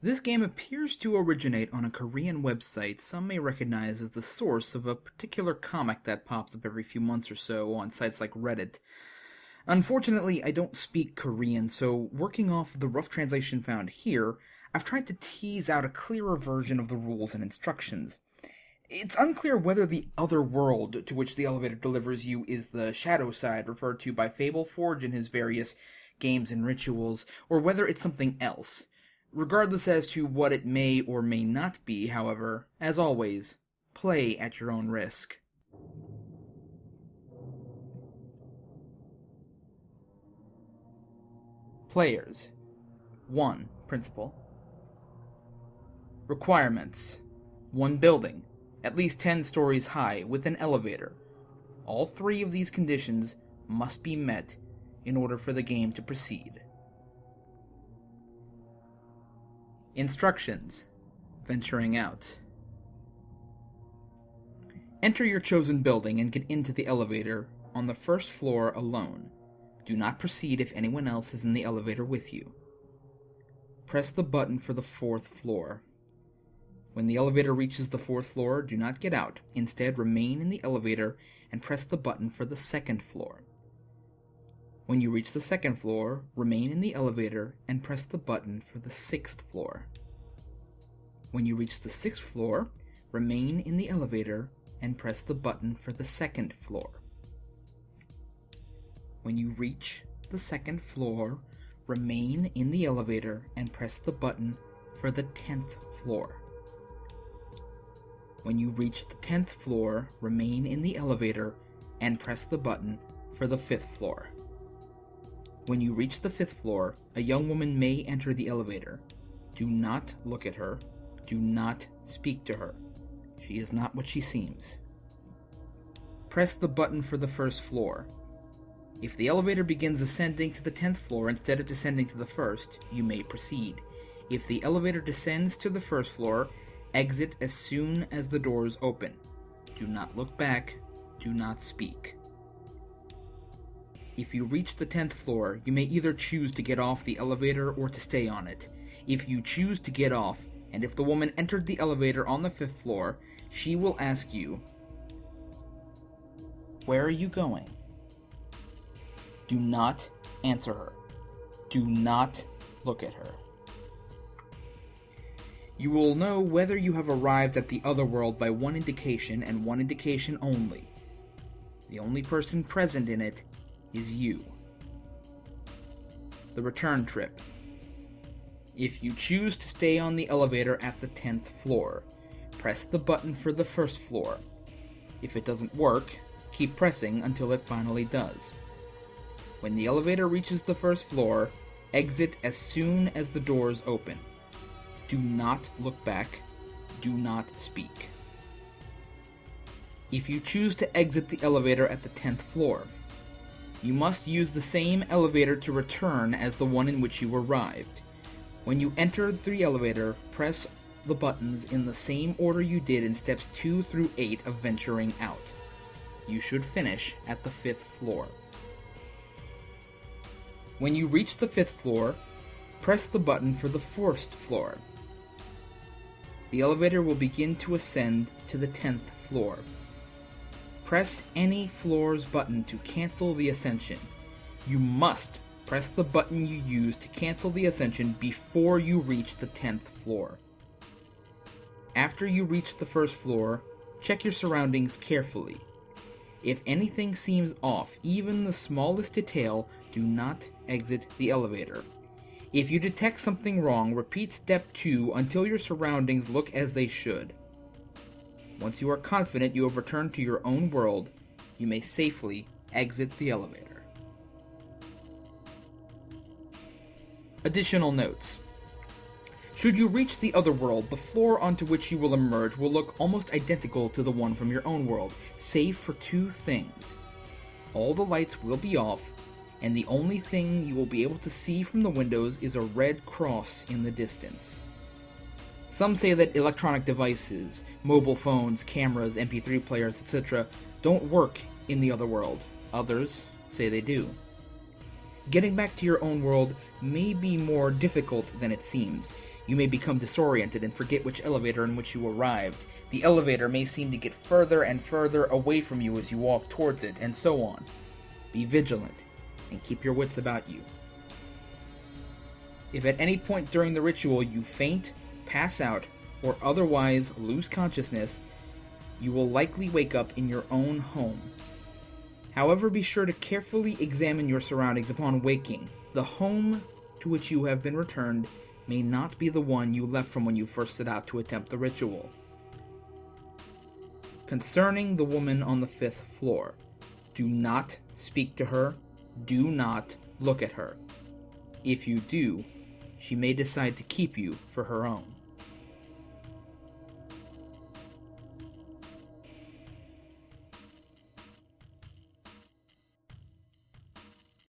This game appears to originate on a Korean website some may recognize as the source of a particular comic that pops up every few months or so on sites like Reddit. Unfortunately, I don't speak Korean, so working off the rough translation found here, I've tried to tease out a clearer version of the rules and instructions. It's unclear whether the other world to which the elevator delivers you is the shadow side referred to by Fableforge in his various games and rituals, or whether it's something else. Regardless as to what it may or may not be, however, as always, play at your own risk. Players. 1. Principal. Requirements. 1 building, at least 10 stories high, with an elevator. All 3 of these conditions must be met in order for the game to proceed. Instructions. Venturing out. Enter your chosen building and get into the elevator on the first floor alone. Do not proceed if anyone else is in the elevator with you. Press the button for the 4th floor. When the elevator reaches the 4th floor, do not get out. Instead, remain in the elevator and press the button for the 2nd floor. When you reach the 2nd floor, remain in the elevator and press the button for the 6th floor. When you reach the 6th floor, remain in the elevator and press the button for the 2nd floor. When you reach the 2nd floor, remain in the elevator and press the button for the 10th floor. When you reach the 10th floor, remain in the elevator and press the button for the 5th floor. When you reach the 5th floor, a young woman may enter the elevator. Do not look at her. Do not speak to her. She is not what she seems. Press the button for the 1st floor. If the elevator begins ascending to the 10th floor instead of descending to the 1st, you may proceed. If the elevator descends to the 1st floor, exit as soon as the doors open. Do not look back. Do not speak. If you reach the 10th floor, you may either choose to get off the elevator or to stay on it. If you choose to get off, and if the woman entered the elevator on the 5th floor, she will ask you, "Where are you going?" Do not answer her. Do not look at her. You will know whether you have arrived at the other world by one indication and one indication only. The only person present in it is you. The return trip. If you choose to stay on the elevator at the 10th floor, press the button for the 1st floor. If it doesn't work, keep pressing until it finally does. When the elevator reaches the 1st floor, exit as soon as the doors open. Do not look back. Do not speak. If you choose to exit the elevator at the 10th floor, you must use the same elevator to return as the one in which you arrived. When you enter the elevator, press the buttons in the same order you did in steps 2 through 8 of venturing out. You should finish at the 5th floor. When you reach the 5th floor, press the button for the 1st floor. The elevator will begin to ascend to the 10th floor. Press any floor's button to cancel the ascension. You must press the button you used to cancel the ascension before you reach the 10th floor. After you reach the 1st floor, check your surroundings carefully. If anything seems off, even the smallest detail, do not exit the elevator. If you detect something wrong, repeat step 2 until your surroundings look as they should. Once you are confident you have returned to your own world, you may safely exit the elevator. Additional notes. Should you reach the other world, the floor onto which you will emerge will look almost identical to the one from your own world, save for 2 things. All the lights will be off, and the only thing you will be able to see from the windows is a red cross in the distance. Some say that electronic devices, mobile phones, cameras, MP3 players, etc., don't work in the other world. Others say they do. Getting back to your own world may be more difficult than it seems. You may become disoriented and forget which elevator in which you arrived. The elevator may seem to get further and further away from you as you walk towards it, and so on. Be vigilant, and keep your wits about you. If at any point during the ritual you faint, pass out, or otherwise lose consciousness, you will likely wake up in your own home. However, be sure to carefully examine your surroundings upon waking. The home to which you have been returned may not be the one you left from when you first set out to attempt the ritual. Concerning the woman on the 5th floor, do not speak to her, do not look at her. If you do, she may decide to keep you for her own.